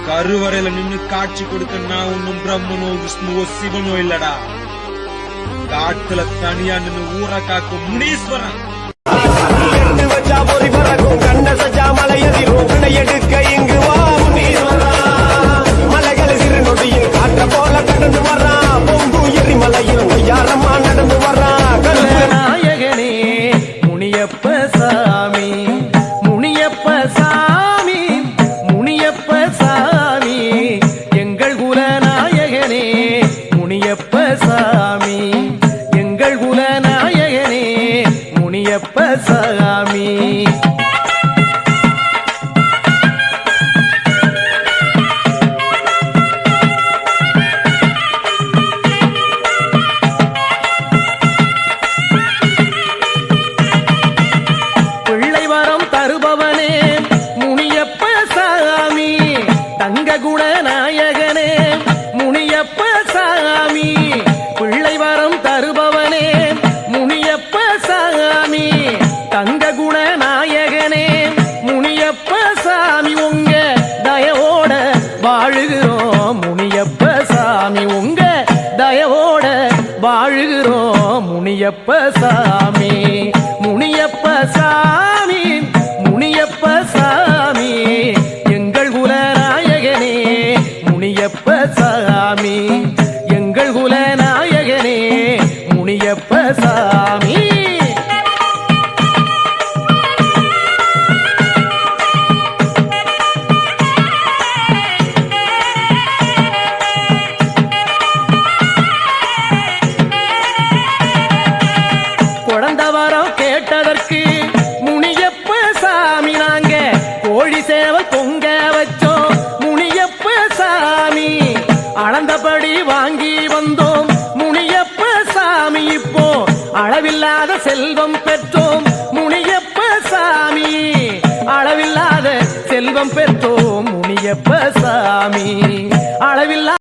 கருவறையில நின்னு காட்சி கொடுக்க நான் ஒன்னும் பிரம்மனோ விஷ்ணுவோ சிவனோ இல்லடா. காட்டுல தனியா நின்னு ஊரை காக்கும் முனீஸ்வரன். எடுக்க இங்கு வா முனீஸ்வரா, மலைகள் சிறு நொடியில் காற்ற போல கடந்து வர்றான். பொங்கு எரிமலையில் ஒய்யாரமா நடந்து வர்றான். நாயகனே முனியப்ப சாமி, முனியப்ப சாமி, முனியப்ப சாமி, எங்கள் குல நாயகனே முனியப்ப சாமி, எங்கள் குல நாயகனே முனியப்ப சாமி. தருபவனே முனியப்ப சாமி, தங்க குண நாயகனே முனியப்ப சாமி, பிள்ளை வரம் தருபவனே முனியப்ப சாமி, தங்க குண நாயகனே முனியப்ப சாமி, உங்க தயவோட வாழுகிறோம் முனியப்ப சாமி, உங்க தயவோட வாழுகிறோம் முனியப்ப சாமி. முனியப்ப சாமி, முனியப்ப சாமி, எங்கள் குல நாயகனே முனியப்ப சாமி, எங்கள் குல நாயகனே முனியப்ப சாமி. குழந்தை வரம் கேட்டதற்கு முனியப்ப சாமி, நாங்க கோழி சேவை பொங்க வச்சோம் முனியப்ப சாமி, அளந்தபடி வாங்கி வந்தோம் முனியப்ப சாமி, இப்போ அளவில்லாத செல்வம் பெற்றோம் முனியப்ப சாமி, அளவில்லாத செல்வம் பெற்றோம் முனியப்ப சாமி, அளவில்லா